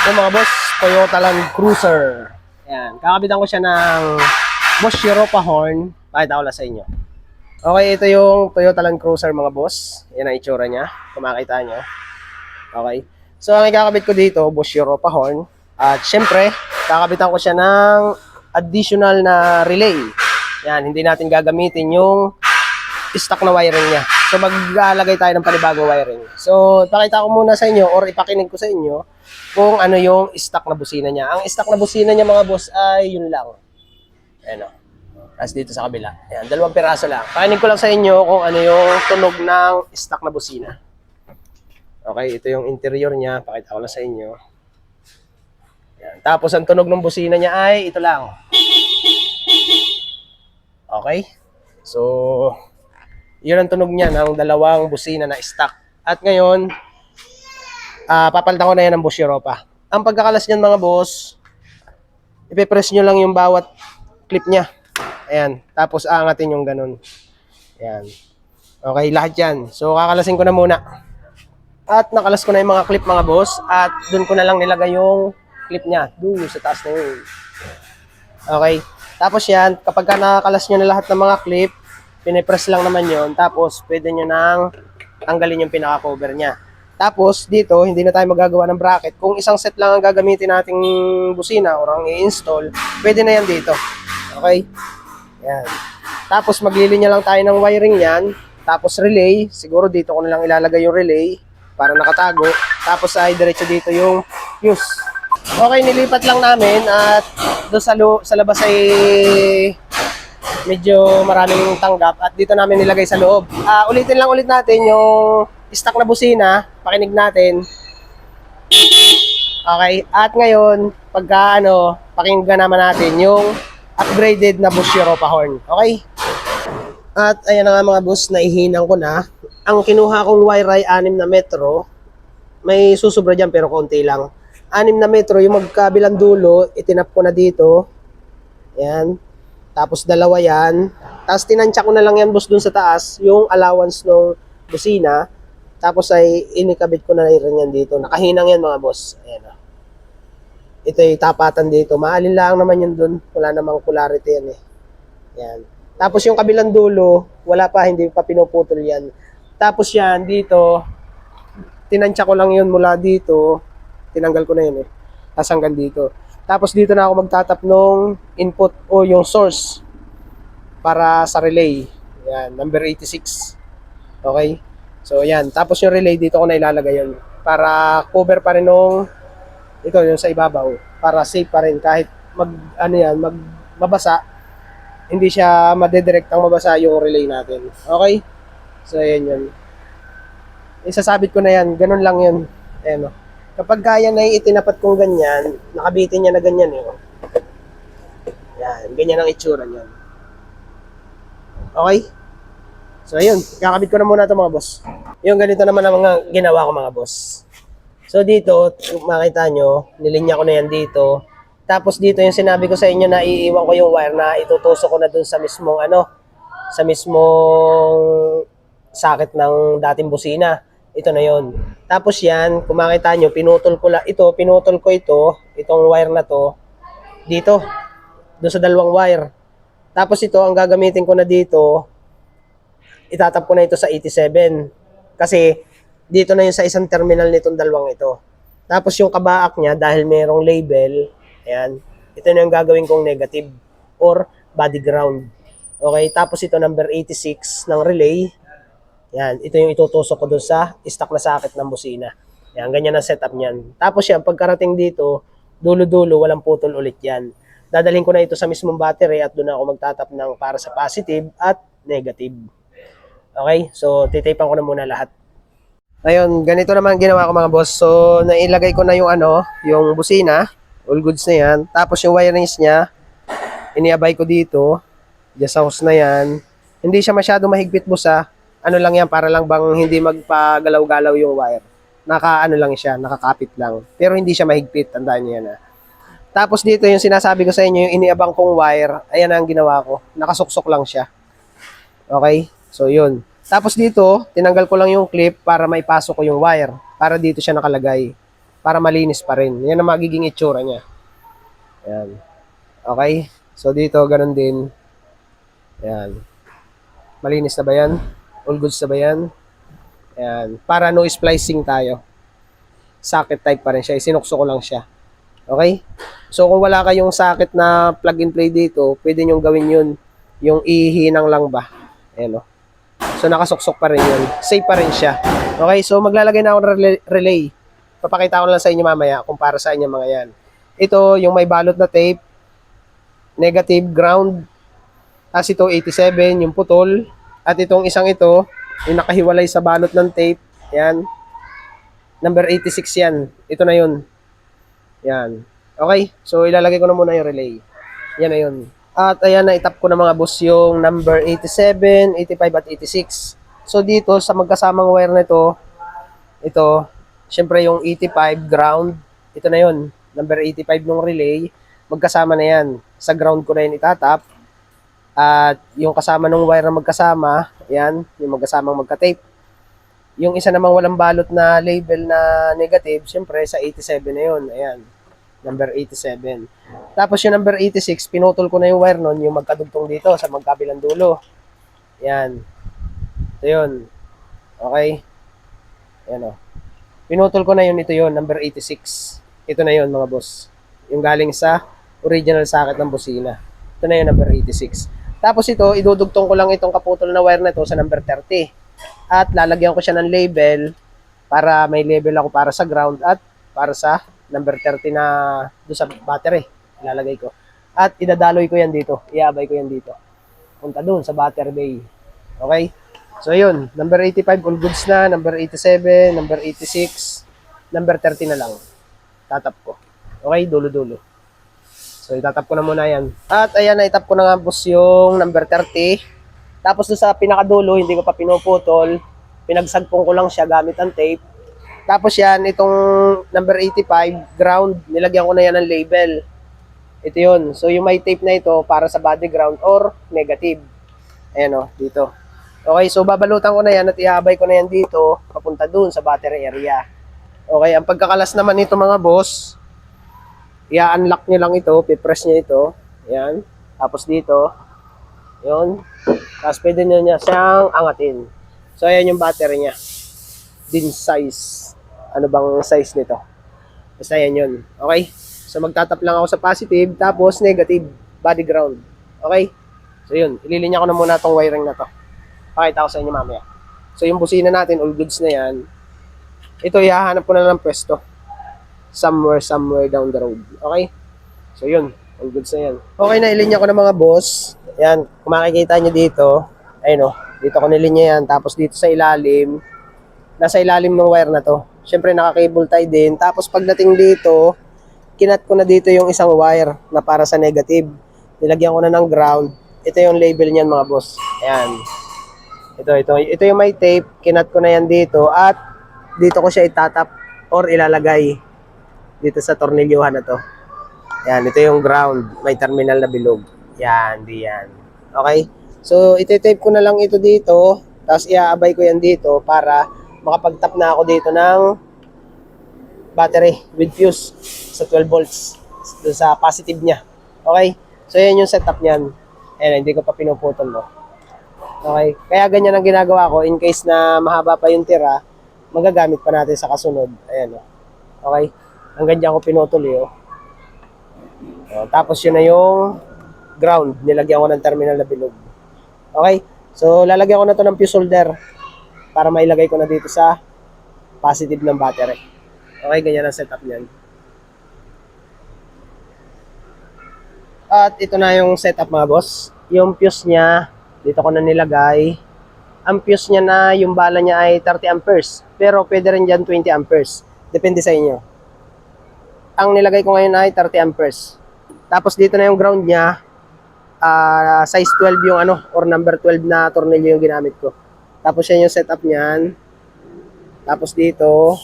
Yung mga boss, Toyota Land Cruiser. Ayan, kakabitan ko siya ng Bosch Europa horn. Pakita ko lang sa inyo. Okay, ito yung Toyota Land Cruiser mga boss. Yan ang itsura niya, kung makita nyo. Okay. So, ang ikakabit ko dito, Bosch Europa horn. At syempre, kakabitan ko siya ng additional na relay. Yan, hindi natin gagamitin yung stock na wiring niya. So, maglalagay tayo ng panibagong wiring. So, ipakita ko muna sa inyo or ipakinig ko sa inyo kung ano yung stock na busina niya. Ang stock na busina niya mga boss ay yun lang. Ayan o. Tapos dito sa kabila. Ayan, 2 piraso lang. Pakinig ko lang sa inyo kung ano yung tunog ng stock na busina. Okay, ito yung interior niya. Pakita ko lang sa inyo. Ayan. Tapos ang tunog ng busina niya ay ito lang. Okay? So, yun ang tunog niya ng 2 busina na stock. At ngayon, papalitan ko na yan ng Bosch Europa. Ang pagkakalas niyan mga boss, ipipress nyo lang yung bawat clip niya. Ayan. Tapos aangatin yung ganun. Ayan. Okay, lahat yan. So, kakalasin ko na muna. At nakalas ko na yung mga clip mga boss. At dun ko na lang nilagay yung clip niya. Doon sa taas na yun. Okay. Tapos yan, kapag nakakalas nyo na lahat ng mga clip, pinipress lang naman yon. Tapos, pwede nyo nang tanggalin yung pinaka-cover niya. Tapos, dito, hindi na tayo magagawa ng bracket. Kung isang set lang ang gagamitin nating busina or ang i-install, pwede na yan dito. Okay? Yan. Tapos, maglilinya lang tayo ng wiring yan. Tapos, relay. Siguro dito ko na lang ilalagay yung relay para nakatago. Tapos, ay diretso dito yung fuse. Okay, nilipat lang namin at doon sa labas ay medyo maraming tanggap at dito namin nilagay sa loob. Ulitin lang ulit natin yung stock na busina, pakinig natin. Okay, at ngayon, pakinggan naman natin yung upgraded na Bosch Europa horn. Okay? At ayan na nga mga boss, naihinang ko na. Ang kinuha kong wire ay 6 na metro. May susubra dyan pero konti lang. 6 na metro, yung magkabilang dulo, itinap ko na dito. Ayan. Tapos 2 yan. Tapos tinansya ko na lang yan boss dun sa taas, yung allowance ng busina. Tapos ay inikabit ko na rin yan dito. Nakahinang yan mga boss. Ayan. Ito yung tapatan dito. Maalin lang naman yun dun. Wala namang polarity yan eh. Ayan. Tapos yung kabilang dulo, wala pa, hindi pa pinuputol yan. Tapos yan, dito, tinansya ko lang yun mula dito. Tinanggal ko na yun eh. Tapos hanggang dito. Tapos dito na ako magtatap nung input o yung source para sa relay. Yan, number 86. Okay? So yan, tapos yung relay dito ko na ilalagay yun. Para cover pa rin nung ito yung sa ibabaw. Para safe pa rin kahit mabasa. Hindi siya madedirektang mabasa yung relay natin. Okay? So ayan yun. Isasabit ko na yan. Ganun lang yun. Ayan o. Kapag kaya na itinapat kong ganyan, nakabitin niya na ganyan eh. Yan, ganyan ang itsura niyan. Okay? So ayun, kakabit ko na muna ito mga boss. Yung ganito naman ang mga ginawa ko mga boss. So dito, makita nyo, nilinya ko na yan dito. Tapos dito yung sinabi ko sa inyo na iiwan ko yung wire na itutusok ko na dun sa mismong sa mismong socket ng dating busina. Ito na yon. Tapos yan, kung makita nyo, pinutol ko itong wire na to, dito, doon sa 2 wire. Tapos ito, ang gagamitin ko na dito, itatap ko na ito sa 87. Kasi, dito na yun sa isang terminal nitong 2 ito. Tapos yung kabaak niya, dahil merong label, ayan, ito na yung gagawin kong negative or body ground. Okay, tapos ito number 86 ng relay. Yan, ito yung itutusok ko doon sa stock na socket ng busina. Yan, ganyan ang setup niyan. Tapos yan, pagkarating dito, dulo-dulo, walang putol ulit yan. Dadalhin ko na ito sa mismong battery at doon ako magtatap ng para sa positive at negative. Okay, so titapan ko na muna lahat. Ayun, ganito naman ginawa ko mga boss. So, nailagay ko na yung yung busina. All goods na yan. Tapos yung wirings niya, iniabay ko dito. Just house na yan. Hindi siya masyado mahigpit boss lang yan, para lang bang hindi magpagalaw-galaw yung wire. Lang siya, nakakapit lang. Pero hindi siya mahigpit, tandaan niyo yan Tapos dito yung sinasabi ko sa inyo, yung iniabang kong wire, ayan ang ginawa ko. Nakasuksok lang siya. Okay? So yun. Tapos dito, tinanggal ko lang yung clip para maipasok ko yung wire. Para dito siya nakalagay. para malinis pa rin. Yan ang magiging itsura niya. Ayan. Okay? So dito, ganun din. Ayan. Malinis na ba yan? All goods na ba yan? Ayan. Para no splicing tayo. Socket type pa rin siya. Isinukso ko lang siya. Okay? So kung wala kayong socket na plug and play dito, pwede nyo gawin yun. Yung ihinang lang ba. Ayan o. So nakasuksok pa rin yun. Safe pa rin siya. Okay? So maglalagay na ako ng relay. Papakita ko lang sa inyo mamaya kung para sa inyo mga yan. Ito yung may balot na tape. Negative, ground. Tapos ito 87, yung putol. At itong isang ito, yung nakahiwalay sa balot ng tape. Yan. Number 86 yan. Ito na yun. Yan. Okay? So ilalagay ko na muna yung relay. Yan na yun. At ayan, na-tap ko na mga boss yung number 87, 85 at 86. So dito sa magkasamang wire na ito, syempre yung 85 ground, ito na yun, number 85 ng relay, magkasama na yan. Sa ground ko na yun itatap. At yung kasama ng wire na magkasama, yan, yung magkasamang magka-tape. Yung isa namang walang balot na label na negative, syempre sa 87 na yun, ayan. Number 87. Tapos yung number 86, pinutol ko na yung wire nun, yung magkadugtong dito sa magkabilang dulo. Yan. Ito yun. Okay? Ayan o. Pinutol ko na yun, ito yun, number 86. Ito na yun mga boss. Yung galing sa original socket ng busina. Ito na yun, number 86. Tapos ito, idudugtong ko lang itong kaputol na wire na ito sa number 30. At lalagyan ko siya ng label para may label ako para sa ground at para sa number 30 na doon sa battery, ilalagay ko. At idadaloy ko yan dito. Iabay ko yan dito. Punta doon sa battery bay. Okay? So yun, number 85 all goods na, number 87, number 86, number 30 na lang. Tatap ko. Okay, dulo-dulo. So itatap ko na muna yan. At ayan, naitap ko na nga boss yung number 30. Tapos doon sa pinakadulo, hindi ko pa pinuputol. Pinagsagpong ko lang siya gamit ang tape. Tapos yan, itong number 85, ground, nilagyan ko na yan ng label. Ito yun. So yung may tape na ito para sa body ground or negative. Ayan o, dito. Okay, so babalutan ko na yan at iabay ko na yan dito, papunta dun sa battery area. Okay, ang pagkakalas naman nito mga boss, i-unlock nyo lang ito, pipress nyo ito. Ayan. Tapos dito, yun. Tapos pwede nyo niya siyang angatin. So ayan yung battery niya. Din size. Ano bang size nito? Basta yan yun. Okay? So magtatap lang ako sa positive, tapos negative, body ground. Okay? So yun, ililinya ko na muna itong wiring na to. Pakita ko sa inyo mamaya. So yung busina natin, all goods na yan. Ito, ihahanap ko na ng pwesto. Somewhere down the road. Okay? So yun, all goods na yan. Okay, nailinya ko na mga boss. Yan, kung makikita nyo dito, ayun o, dito ko nilinya yan. Tapos dito sa ilalim, nasa ilalim ng wire na to. Siyempre naka-cable tie din. Tapos pagdating dito, kinat ko na dito yung isang wire na para sa negative. Nilagyan ko na ng ground. Ito yung label niyan mga boss. Ayan. Ito yung may tape. Kinat ko na yan dito. At dito ko siya itatap or ilalagay dito sa tornilyuhan na to. Ayan. Ito yung ground. May terminal na bilog. Yan. Di yan. Okay? So, iti-tape ko na lang ito dito. Tapos iaabay ko yan dito para makapag-tap na ako dito ng battery with fuse sa 12 volts doon sa positive niya. Okay? So, yan yung setup niyan. Ayan, hindi ko pa pinuputol, no? Okay? Kaya ganyan ang ginagawa ko in case na mahaba pa yung tira, magagamit pa natin sa kasunod. Ayan, no? Okay? Hanggang dyan ko pinutol, oh. Tapos yun na yung ground. Nilagyan ko ng terminal na bilog. Okay? So, lalagyan ko na to ng fuse holder para mailagay ko na dito sa positive ng battery. Okay, ganyan ang setup niyan. At ito na yung setup mga boss. Yung fuse niya, dito ko na nilagay. Ang fuse niya na, yung bala niya ay 30 amperes. Pero pwede rin dyan 20 amperes. Depende sa inyo. Ang nilagay ko ngayon ay 30 amperes. Tapos dito na yung ground niya. Size 12 yung ano, or number 12 na tornilyo yung ginamit ko. Tapos yan yung setup niyan. Tapos dito.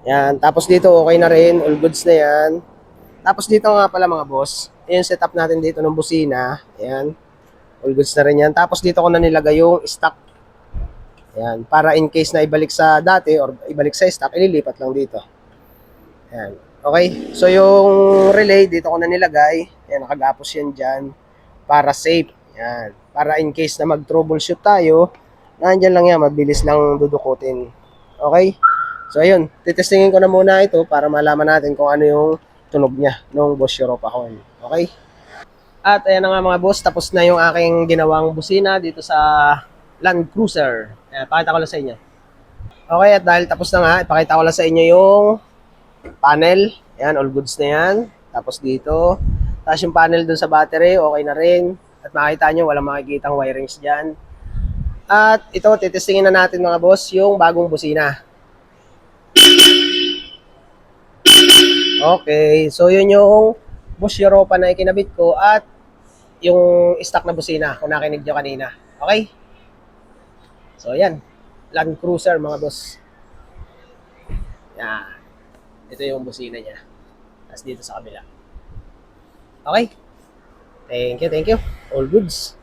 Yan. Tapos dito okay na rin. All goods na yan. Tapos dito nga pala mga boss. Yung setup natin dito ng busina. Yan. All goods na rin yan. Tapos dito ko na nilagay yung stock Yan, para in case na ibalik sa dati or ibalik sa stock, ililipat lang dito. Yan. Okay, so yung relay, dito ko na nilagay. Yan, nakagapos yan dyan para safe. Yan, para in case na mag-troubleshoot tayo, nandyan lang yan, mabilis lang dudukutin. Okay? So ayun, titestingin ko na muna ito para malaman natin kung ano yung tunog niya nung Boss Europa Horn. Okay? At ayan na nga mga boss, tapos na yung aking ginawang busina dito sa Land Cruiser. Ayan, pakita ko lang sa inyo. Okay, at dahil tapos na nga, ipakita ko lang sa inyo yung panel. Ayan, all goods na yan. Tapos dito, tapos yung panel dun sa battery, okay na rin. At makita nyo, walang makikitang wirings dyan. At ito, titestingin na natin mga boss, yung bagong busina. Okay, so yun yung Boss Europa na ikinabit ko at yung stock na busina kung nakinig nyo kanina. Okay? So yan, Land Cruiser mga boss. Yan. Ito yung busina niya. Tapos dito sa kabila. Okay? Thank you, thank you. All goods.